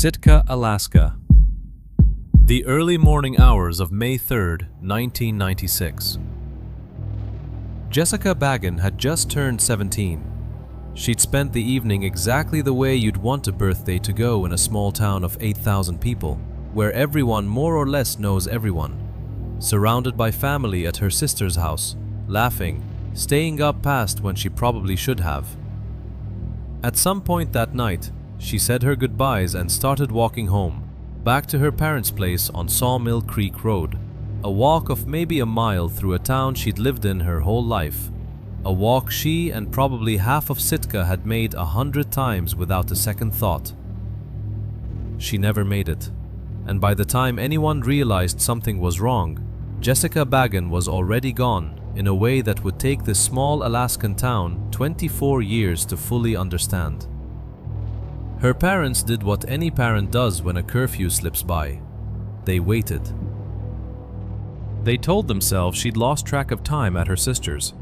Sitka, Alaska. The early morning hours of May 3rd, 1996. Jessica Baggin had just turned 17. She'd spent the evening exactly the way you'd want a birthday to go in a small town of 8,000 people, where everyone more or less knows everyone. Surrounded by family at her sister's house, laughing, staying up past when she probably should have. At some point that night, she said her goodbyes and started walking home, back to her parents' place on Sawmill Creek Road, a walk of maybe a mile through a town she'd lived in her whole life, a walk she and probably half of Sitka had made 100 times without a second thought. She never made it, and by the time anyone realized something was wrong, Jessica Baggin was already gone in a way that would take this small Alaskan town 24 years to fully understand. Her parents did what any parent does when a curfew slips by. They waited. They told themselves she'd lost track of time at her sister's,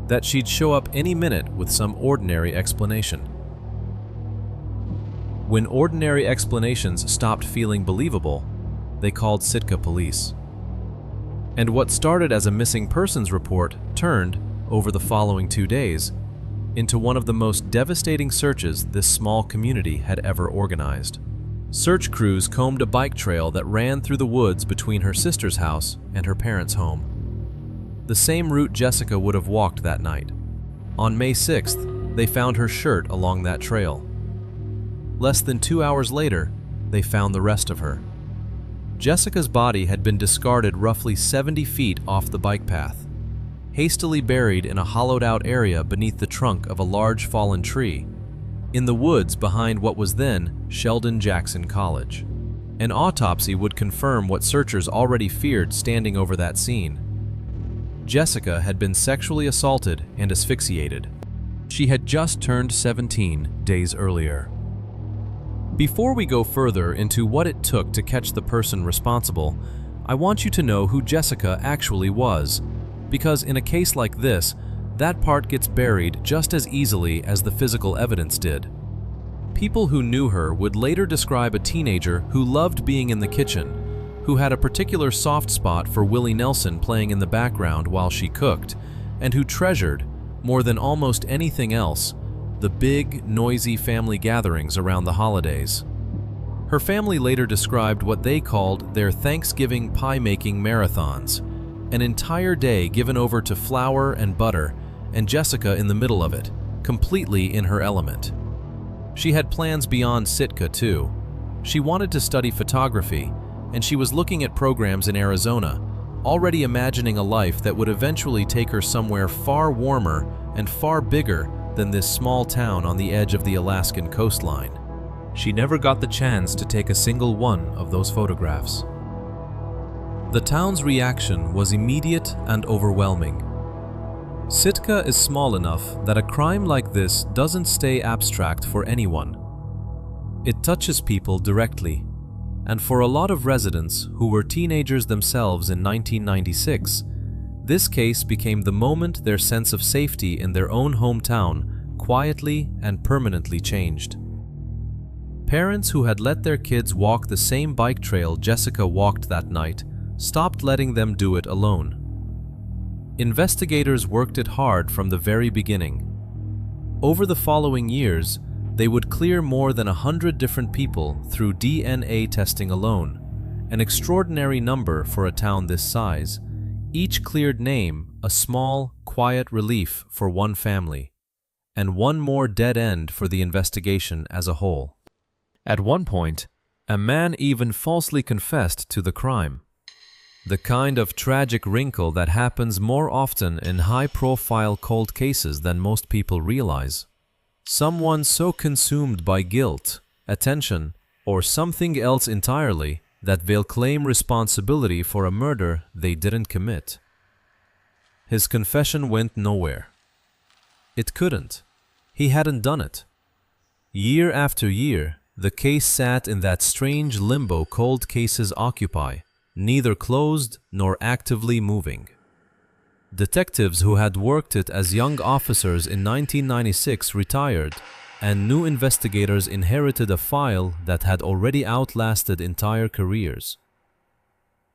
that she'd show up any minute with some ordinary explanation. When ordinary explanations stopped feeling believable, they called Sitka police. And what started as a missing persons report turned, over the following 2 days, into one of the most devastating searches this small community had ever organized. Search crews combed a bike trail that ran through the woods between her sister's house and her parents' home. The same route Jessica would have walked that night. On May 6th, they found her shirt along that trail. Less than 2 hours later, they found the rest of her. Jessica's body had been discarded roughly 70 feet off the bike path, hastily buried in a hollowed-out area beneath the trunk of a large fallen tree, in the woods behind what was then Sheldon Jackson College. An autopsy would confirm what searchers already feared standing over that scene. Jessica had been sexually assaulted and asphyxiated. She had just turned 17 days earlier. Before we go further into what it took to catch the person responsible, I want you to know who Jessica actually was, because in a case like this, that part gets buried just as easily as the physical evidence did. People who knew her would later describe a teenager who loved being in the kitchen, who had a particular soft spot for Willie Nelson playing in the background while she cooked, and who treasured, more than almost anything else, the big, noisy family gatherings around the holidays. Her family later described what they called their Thanksgiving pie-making marathons, an entire day given over to flour and butter, and Jessica in the middle of it, completely in her element. She had plans beyond Sitka too. She wanted to study photography, and she was looking at programs in Arizona, already imagining a life that would eventually take her somewhere far warmer and far bigger than this small town on the edge of the Alaskan coastline. She never got the chance to take a single one of those photographs. The town's reaction was immediate and overwhelming. Sitka is small enough that a crime like this doesn't stay abstract for anyone. It touches people directly, and for a lot of residents who were teenagers themselves in 1996, this case became the moment their sense of safety in their own hometown quietly and permanently changed. Parents who had let their kids walk the same bike trail Jessica walked that night stopped letting them do it alone. Investigators worked it hard from the very beginning. Over the following years, they would clear more than 100 different people through DNA testing alone, an extraordinary number for a town this size. Each cleared name a small, quiet relief for one family, and one more dead end for the investigation as a whole. At one point, a man even falsely confessed to the crime. The kind of tragic wrinkle that happens more often in high-profile cold cases than most people realize. Someone so consumed by guilt, attention, or something else entirely that they'll claim responsibility for a murder they didn't commit. His confession went nowhere. It couldn't. He hadn't done it. Year after year, the case sat in that strange limbo cold cases occupy, neither closed nor actively moving. Detectives who had worked it as young officers in 1996 retired, and new investigators inherited a file that had already outlasted entire careers.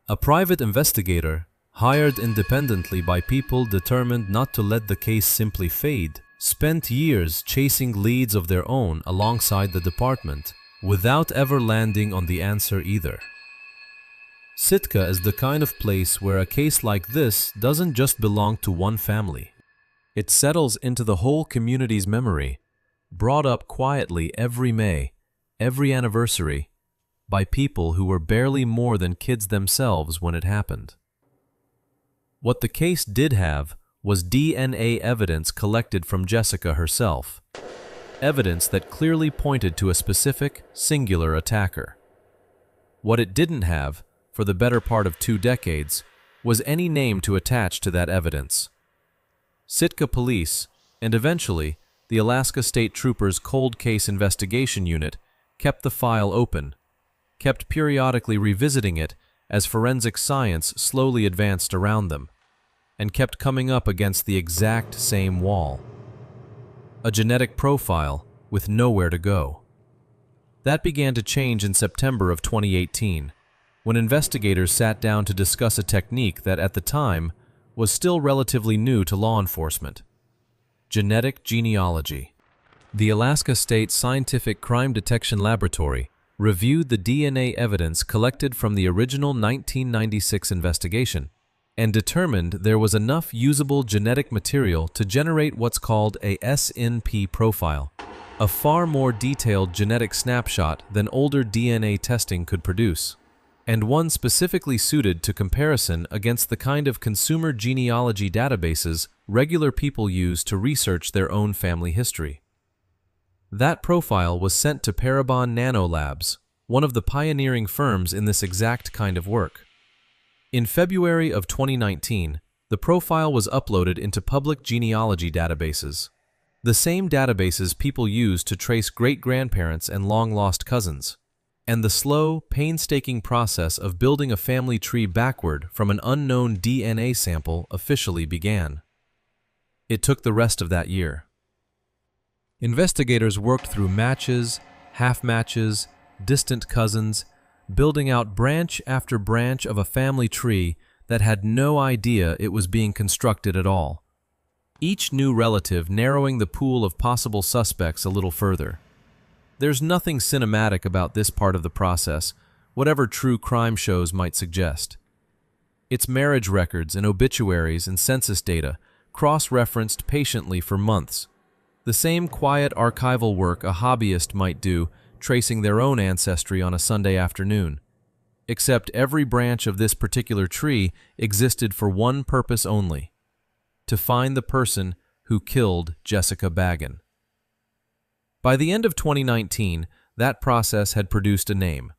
A private investigator, hired independently by people determined not to let the case simply fade, spent years chasing leads of their own alongside the department, without ever landing on the answer either. Sitka is the kind of place where a case like this doesn't just belong to one family. It settles into the whole community's memory, brought up quietly every May, every anniversary, by people who were barely more than kids themselves when it happened. What the case did have was DNA evidence collected from Jessica herself, evidence that clearly pointed to a specific, singular attacker. What it didn't have, for the better part of 2 decades, was any name to attach to that evidence. Sitka Police, and eventually the Alaska State Troopers' Cold Case Investigation Unit, kept the file open, kept periodically revisiting it as forensic science slowly advanced around them, and kept coming up against the exact same wall. A genetic profile with nowhere to go. That began to change in September of 2018, when investigators sat down to discuss a technique that at the time was still relatively new to law enforcement: genetic genealogy. The Alaska State Scientific Crime Detection Laboratory reviewed the DNA evidence collected from the original 1996 investigation and determined there was enough usable genetic material to generate what's called a SNP profile, a far more detailed genetic snapshot than older DNA testing could produce, and one specifically suited to comparison against the kind of consumer genealogy databases regular people use to research their own family history. That profile was sent to Parabon Nanolabs, one of the pioneering firms in this exact kind of work. In February of 2019, the profile was uploaded into public genealogy databases, the same databases people use to trace great-grandparents and long-lost cousins. And the slow, painstaking process of building a family tree backward from an unknown DNA sample officially began. It took the rest of that year. Investigators worked through matches, half-matches, distant cousins, building out branch after branch of a family tree that had no idea it was being constructed at all. Each new relative narrowing the pool of possible suspects a little further. There's nothing cinematic about this part of the process, whatever true crime shows might suggest. It's marriage records and obituaries and census data, cross-referenced patiently for months. The same quiet archival work a hobbyist might do, tracing their own ancestry on a Sunday afternoon. Except every branch of this particular tree existed for one purpose only: to find the person who killed Jessica Baggin. By the end of 2019, that process had produced a name: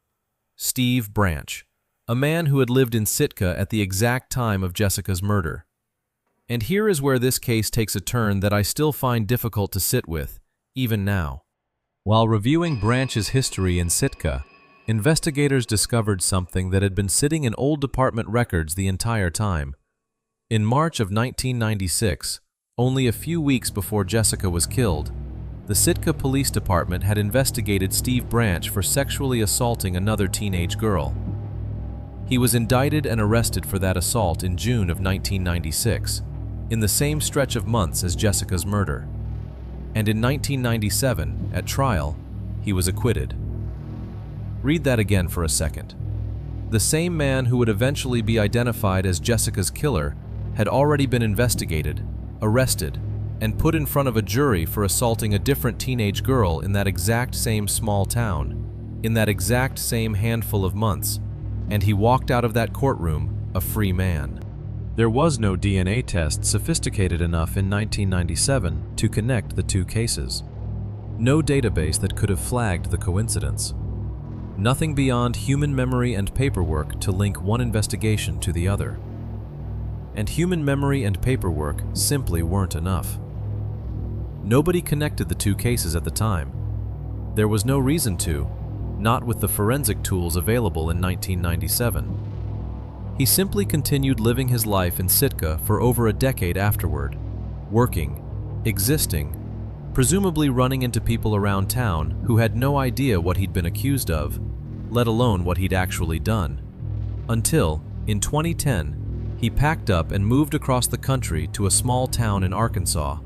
Steve Branch, a man who had lived in Sitka at the exact time of Jessica's murder. And here is where this case takes a turn that I still find difficult to sit with, even now. While reviewing Branch's history in Sitka, investigators discovered something that had been sitting in old department records the entire time. In March of 1996, only a few weeks before Jessica was killed, the Sitka Police Department had investigated Steve Branch for sexually assaulting another teenage girl. He was indicted and arrested for that assault in June of 1996, in the same stretch of months as Jessica's murder. And in 1997, at trial, he was acquitted. Read that again for a second. The same man who would eventually be identified as Jessica's killer had already been investigated, arrested, and put in front of a jury for assaulting a different teenage girl in that exact same small town, in that exact same handful of months, and he walked out of that courtroom a free man. There was no DNA test sophisticated enough in 1997 to connect the two cases. No database that could have flagged the coincidence. Nothing beyond human memory and paperwork to link one investigation to the other. And human memory and paperwork simply weren't enough. Nobody connected the two cases at the time. There was no reason to, not with the forensic tools available in 1997. He simply continued living his life in Sitka for over a decade afterward, working, existing, presumably running into people around town who had no idea what he'd been accused of, let alone what he'd actually done. Until, in 2010, he packed up and moved across the country to a small town in Arkansas,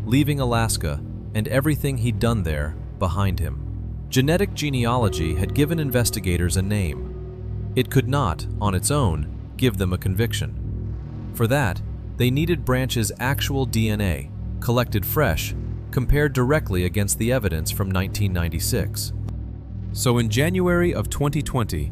leaving Alaska and everything he'd done there behind him. Genetic genealogy had given investigators a name. It could not, on its own, give them a conviction. For that, they needed Branch's actual DNA, collected fresh, compared directly against the evidence from 1996. So in January of 2020,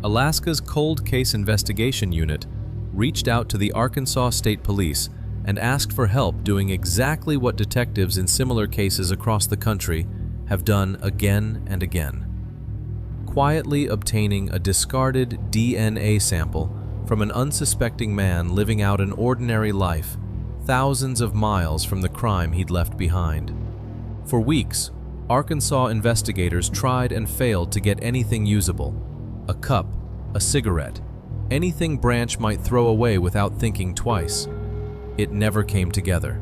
Alaska's Cold Case Investigation Unit reached out to the Arkansas State Police and asked for help doing exactly what detectives in similar cases across the country have done again and again. Quietly obtaining a discarded DNA sample from an unsuspecting man living out an ordinary life, thousands of miles from the crime he'd left behind. For weeks, Arkansas investigators tried and failed to get anything usable. A cup, a cigarette, anything Branch might throw away without thinking twice. It never came together.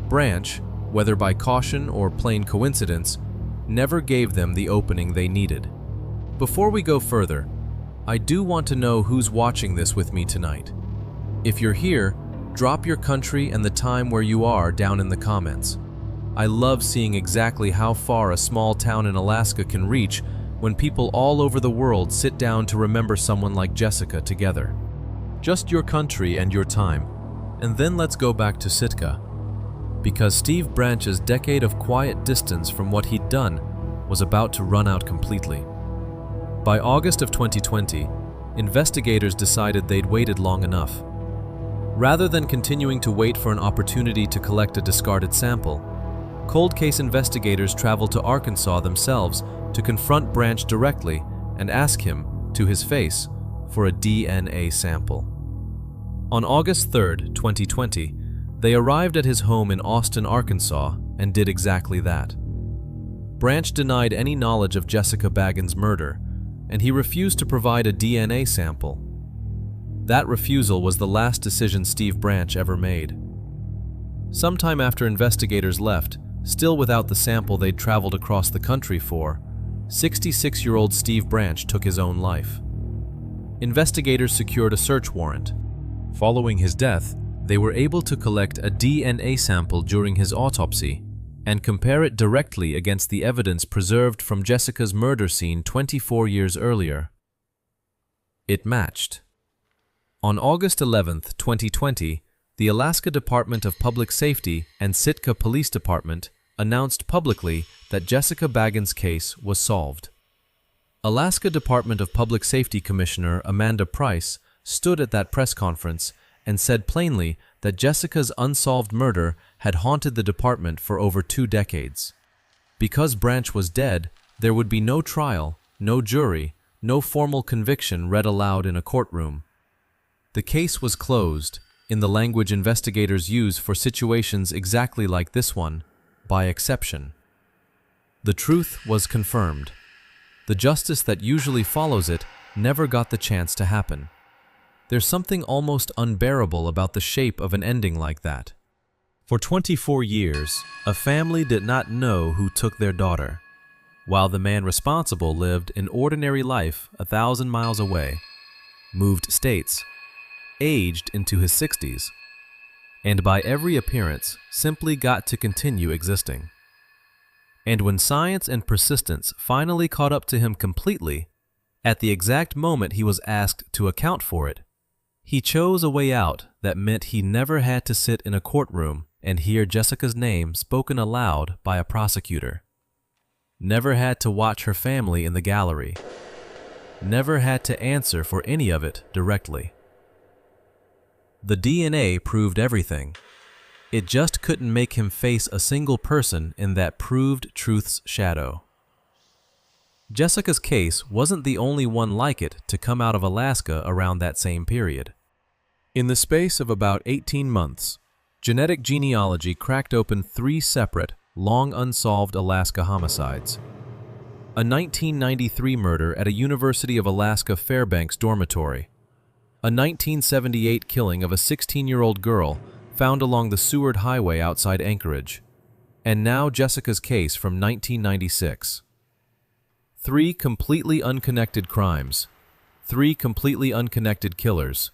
Branch, whether by caution or plain coincidence, never gave them the opening they needed. Before we go further, I do want to know who's watching this with me tonight. If you're here, drop your country and the time where you are down in the comments. I love seeing exactly how far a small town in Alaska can reach when people all over the world sit down to remember someone like Jessica together. Just your country and your time, and then let's go back to Sitka. Because Steve Branch's decade of quiet distance from what he'd done was about to run out completely. By August of 2020, investigators decided they'd waited long enough. Rather than continuing to wait for an opportunity to collect a discarded sample, cold case investigators traveled to Arkansas themselves to confront Branch directly and ask him, to his face, for a DNA sample. On August 3, 2020, they arrived at his home in Austin, Arkansas, and did exactly that. Branch denied any knowledge of Jessica Baggin's murder, and he refused to provide a DNA sample. That refusal was the last decision Steve Branch ever made. Sometime after investigators left, still without the sample they'd traveled across the country for, 66-year-old Steve Branch took his own life. Investigators secured a search warrant. Following his death, they were able to collect a DNA sample during his autopsy and compare it directly against the evidence preserved from Jessica's murder scene 24 years earlier. It matched. On August 11, 2020, the Alaska Department of Public Safety and Sitka Police Department announced publicly that Jessica Baggin's case was solved. Alaska Department of Public Safety Commissioner Amanda Price stood at that press conference and said plainly that Jessica's unsolved murder had haunted the department for over 2 decades. Because Branch was dead, there would be no trial, no jury, no formal conviction read aloud in a courtroom. The case was closed, in the language investigators use for situations exactly like this one, by exception. The truth was confirmed. The justice that usually follows it never got the chance to happen. There's something almost unbearable about the shape of an ending like that. For 24 years, a family did not know who took their daughter, while the man responsible lived an ordinary life 1,000 miles away, moved states, aged into his 60s, and by every appearance simply got to continue existing. And when science and persistence finally caught up to him completely, at the exact moment he was asked to account for it, he chose a way out that meant he never had to sit in a courtroom and hear Jessica's name spoken aloud by a prosecutor. Never had to watch her family in the gallery. Never had to answer for any of it directly. The DNA proved everything. It just couldn't make him face a single person in that proved truth's shadow. Jessica's case wasn't the only one like it to come out of Alaska around that same period. In the space of about 18 months, genetic genealogy cracked open 3 separate, long unsolved Alaska homicides. A 1993 murder at a University of Alaska Fairbanks dormitory. A 1978 killing of a 16-year-old girl found along the Seward Highway outside Anchorage. And now Jessica's case from 1996. 3 completely unconnected crimes. 3 completely unconnected killers,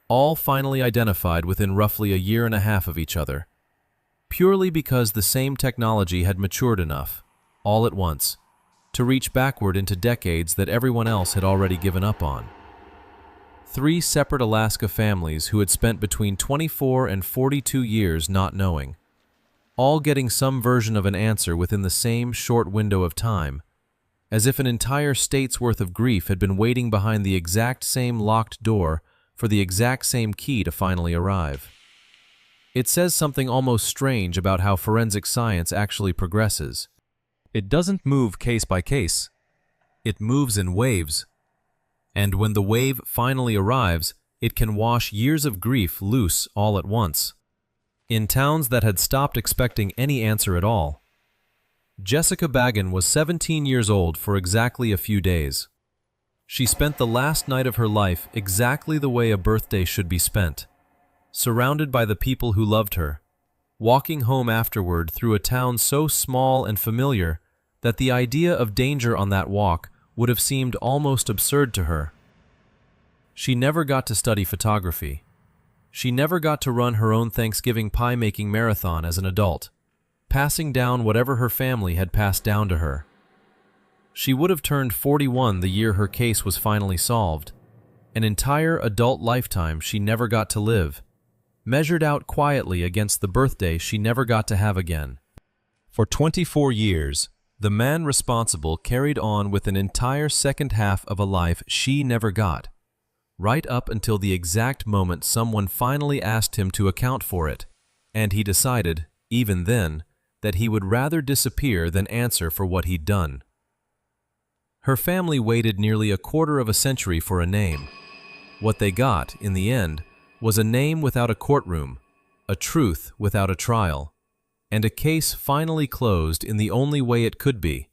all finally identified within roughly a year and a half of each other, purely because the same technology had matured enough, all at once, to reach backward into decades that everyone else had already given up on. 3 separate Alaska families who had spent between 24 and 42 years not knowing, all getting some version of an answer within the same short window of time, as if an entire state's worth of grief had been waiting behind the exact same locked door for the exact same key to finally arrive. It says something almost strange about how forensic science actually progresses. It doesn't move case by case. It moves in waves. And when the wave finally arrives, it can wash years of grief loose all at once. In towns that had stopped expecting any answer at all. Jessica Baggin was 17 years old for exactly a few days. She spent the last night of her life exactly the way a birthday should be spent, surrounded by the people who loved her, walking home afterward through a town so small and familiar that the idea of danger on that walk would have seemed almost absurd to her. She never got to study photography. She never got to run her own Thanksgiving pie-making marathon as an adult, passing down whatever her family had passed down to her. She would have turned 41 the year her case was finally solved. An entire adult lifetime she never got to live, measured out quietly against the birthday she never got to have again. For 24 years, the man responsible carried on with an entire second half of a life she never got, right up until the exact moment someone finally asked him to account for it, and he decided, even then, that he would rather disappear than answer for what he'd done. Her family waited nearly a quarter of a century for a name. What they got, in the end, was a name without a courtroom, a truth without a trial, and a case finally closed in the only way it could be,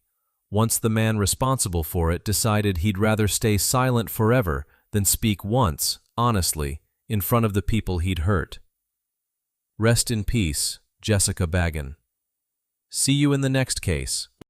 once the man responsible for it decided he'd rather stay silent forever than speak once, honestly, in front of the people he'd hurt. Rest in peace, Jessica Baggin. See you in the next case.